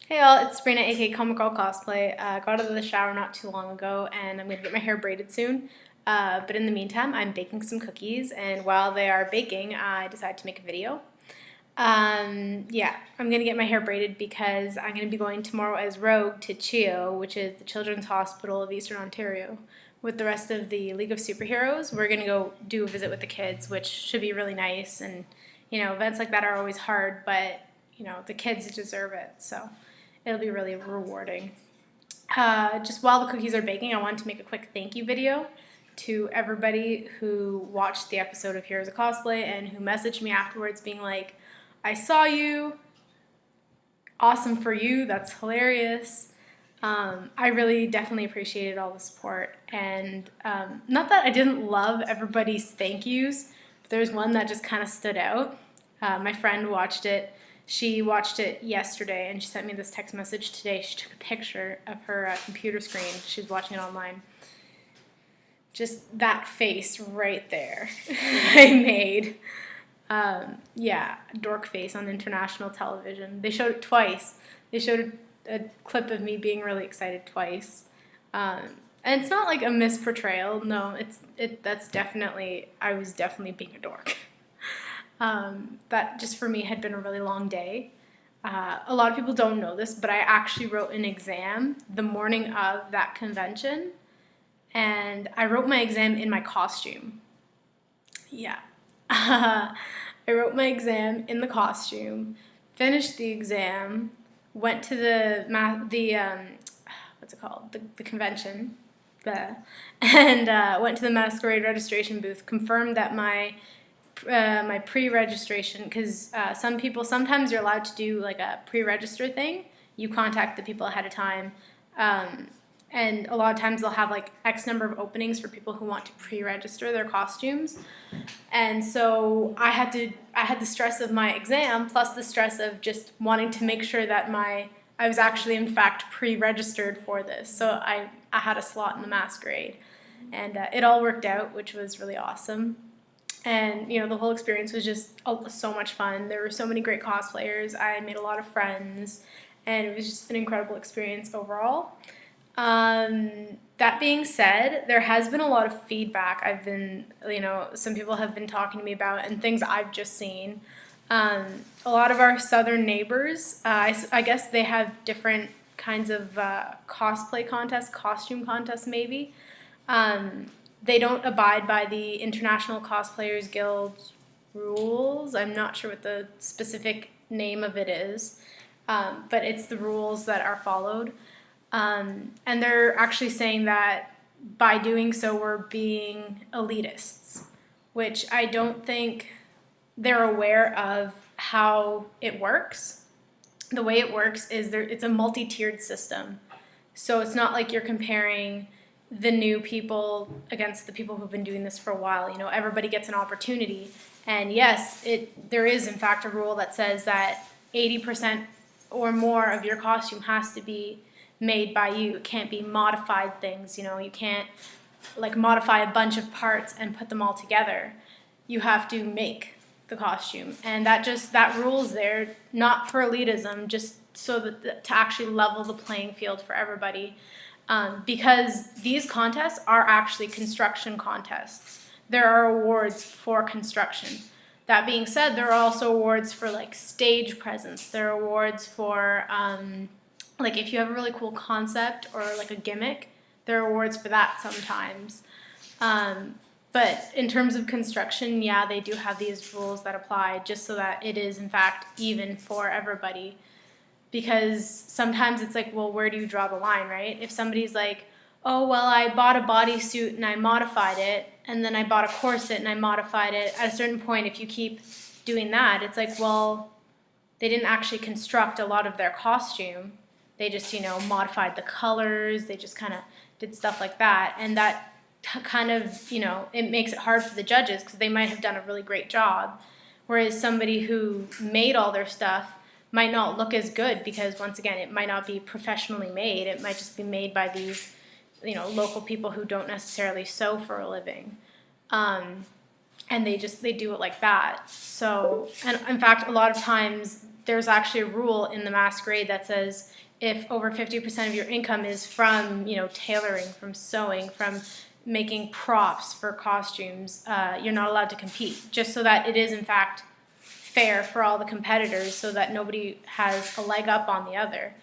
Hey all, it's Sabrina, aka Comic Girl Cosplay. Got out of the shower not too long ago, and I'm gonna get my hair braided soon. But in the meantime, I'm baking some cookies, and while they are baking, I decided to make a video. Yeah, I'm gonna get my hair braided because I'm gonna be going tomorrow as Rogue to CHEO, which is the Children's Hospital of Eastern Ontario, with the rest of the League of Superheroes. We're gonna go do a visit with the kids, which should be really nice. And events like that are always hard, but the kids deserve it. So it'll be really rewarding. Just while the cookies are baking, I wanted to make a quick thank you video to everybody who watched the episode of Heroes of Cosplay and who messaged me afterwards being like, I saw you, awesome for you, that's hilarious. I really definitely appreciated all the support, and not that I didn't love everybody's thank yous, but there's one that just kind of stood out. My friend watched it. She watched it yesterday, and she sent me this text message today. She took a picture of her computer screen. She was watching it online. Just that face right there I made. Yeah, dork face on international television. They showed it twice. They showed a clip of me being really excited twice. And it's not like a misportrayal. No, that's definitely, I was definitely being a dork. That just for me had been a really long day. A lot of people don't know this, but I actually wrote an exam the morning of that convention, and I wrote my exam in my costume. Yeah. I wrote my exam in the costume, finished the exam, went to the what's it called? The convention, and went to the masquerade registration booth, confirmed that my pre-registration, because sometimes you're allowed to do like a pre-register thing. You contact the people ahead of time, and a lot of times they'll have like X number of openings for people who want to pre-register their costumes. And so I had the stress of my exam plus the stress of just wanting to make sure that I was actually in fact pre-registered for this. So I had a slot in the masquerade, and it all worked out, which was really awesome. And the whole experience was just so much fun. There were so many great cosplayers. I made a lot of friends, and it was just an incredible experience overall. That being said, there has been a lot of feedback some people have been talking to me about, and things I've just seen. A lot of our southern neighbors, I guess they have different kinds of cosplay contests, costume contests maybe. They don't abide by the International Cosplayers Guild rules. I'm not sure what the specific name of it is, but it's the rules that are followed. And they're actually saying that by doing so, we're being elitists, which I don't think they're aware of how it works. The way it works is it's a multi-tiered system. So it's not like you're comparing the new people against the people who've been doing this for a while. Everybody gets an opportunity. And yes, there is in fact a rule that says that 80% or more of your costume has to be made by you. It can't be modified things. You can't like modify a bunch of parts and put them all together. You have to make the costume, and that rule's there not for elitism, just so that to actually level the playing field for everybody. Because these contests are actually construction contests. There are awards for construction. That being said, there are also awards for like stage presence. There are awards for like if you have a really cool concept or like a gimmick, there are awards for that sometimes. But in terms of construction, yeah, they do have these rules that apply just so that it is in fact even for everybody. Because sometimes it's like, well, where do you draw the line, right? If somebody's like, oh, well, I bought a bodysuit and I modified it, and then I bought a corset and I modified it, at a certain point, if you keep doing that, it's like, well, they didn't actually construct a lot of their costume. They just, modified the colors. They just kind of did stuff like that. And that kind of, it makes it hard for the judges because they might have done a really great job. Whereas somebody who made all their stuff might not look as good because, once again, it might not be professionally made. It might just be made by these, local people who don't necessarily sew for a living. And they do it like that. So, and in fact, a lot of times there's actually a rule in the masquerade that says if over 50% of your income is from, tailoring, from sewing, from making props for costumes, you're not allowed to compete, just so that it is in fact fair for all the competitors, so that nobody has a leg up on the other.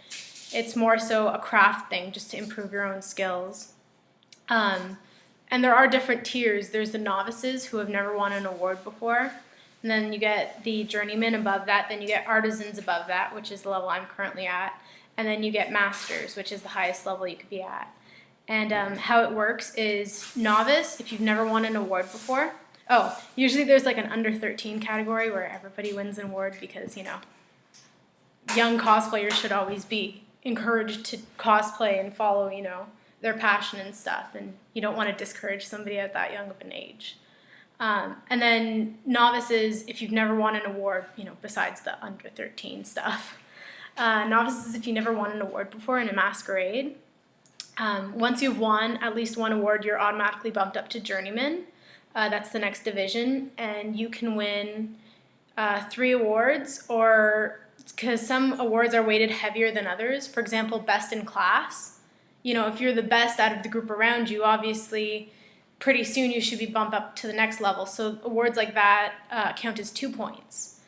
It's more so a craft thing, just to improve your own skills. And there are different tiers. There's the novices who have never won an award before, and then you get the journeyman above that, then you get artisans above that, which is the level I'm currently at, and then you get masters, which is the highest level you could be at. And how it works is novice, if you've never won an award before. Oh, usually there's like an under 13 category where everybody wins an award because, young cosplayers should always be encouraged to cosplay and follow, their passion and stuff. And you don't want to discourage somebody at that young of an age. And then novices, if you've never won an award, besides the under 13 stuff. Novices, if you never won an award before in a masquerade. Once you've won at least one award, you're automatically bumped up to journeyman. That's the next division, and you can win 3 awards, or because some awards are weighted heavier than others. For example, best in class. If you're the best out of the group around you, obviously pretty soon you should be bumped up to the next level. So awards like that count as 2 points.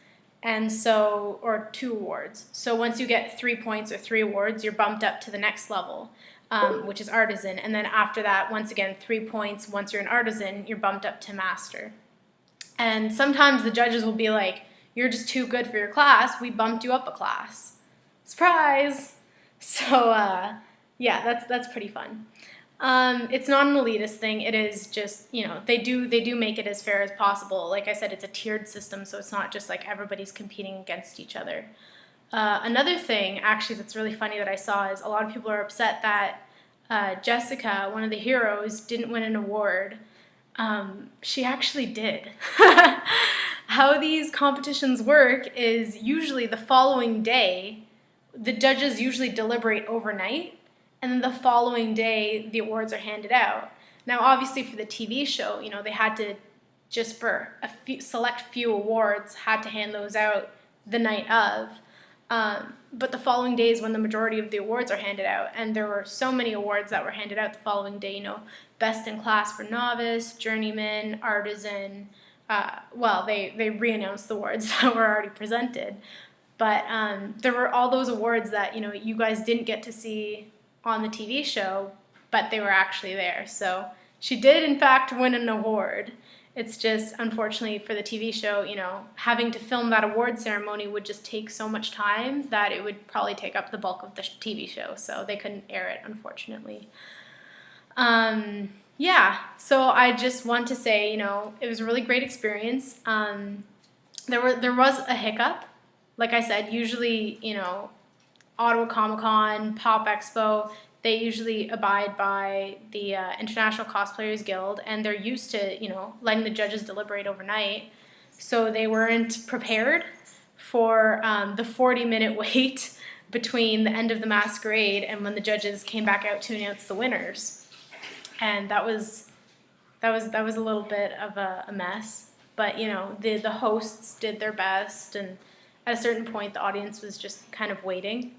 And so, or 2 awards. So once you get 3 points or 3 awards, you're bumped up to the next level, which is artisan. And then after that, once again, 3 points. Once you're an artisan, you're bumped up to master. And sometimes the judges will be like, you're just too good for your class. We bumped you up a class. Surprise! So, yeah, that's pretty fun. It's not an elitist thing. It is just, they do make it as fair as possible. Like I said, it's a tiered system, so it's not just like everybody's competing against each other. Another thing, actually, that's really funny that I saw is a lot of people are upset that Jessica, one of the heroes, didn't win an award. She actually did. How these competitions work is usually the following day, the judges usually deliberate overnight, and then the following day, the awards are handed out. Now, obviously, for the TV show, they had to, just for a select few awards, had to hand those out the night of. But the following day is when the majority of the awards are handed out, and there were so many awards that were handed out the following day, best in class for novice, journeyman, artisan. They re-announced the awards that were already presented. But there were all those awards that, you guys didn't get to see on the TV show, but they were actually there. So she did, in fact, win an award. It's just, unfortunately, for the TV show, having to film that award ceremony would just take so much time that it would probably take up the bulk of the TV show. So they couldn't air it, unfortunately. Yeah, so I just want to say, it was a really great experience. There was a hiccup. Like I said, usually, Ottawa Comic-Con, Pop Expo, they usually abide by the International Cosplayers Guild, and they're used to, letting the judges deliberate overnight. So they weren't prepared for the 40-minute wait between the end of the masquerade and when the judges came back out to announce the winners. And that was a little bit of a mess. But, the hosts did their best, and at a certain point, the audience was just kind of waiting.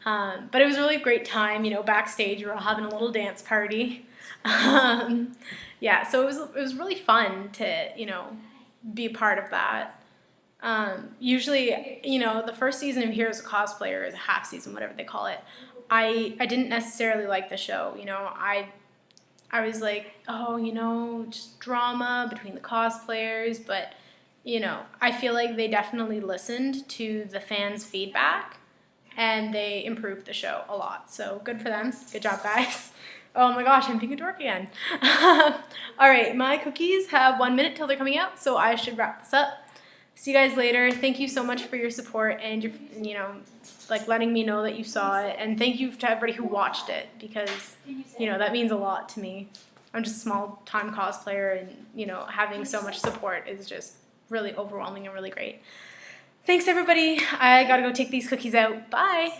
But it was a really great time, backstage we were all having a little dance party. Yeah, so it was really fun to, be a part of that. Usually, the first season of Heroes of Cosplay, or the half season, whatever they call it, I didn't necessarily like the show. I was like, just drama between the cosplayers, but, I feel like they definitely listened to the fans' feedback, and they improved the show a lot. So good for them. Good job, guys. Oh my gosh, I'm being a dork again. All right, my cookies have 1 minute till they're coming out, so I should wrap this up. See you guys later. Thank you so much for your support and your, letting me know that you saw it. And thank you to everybody who watched it, because, that means a lot to me. I'm just a small-time cosplayer, and, having so much support is just really overwhelming and really great. Thanks, everybody. I gotta go take these cookies out. Bye.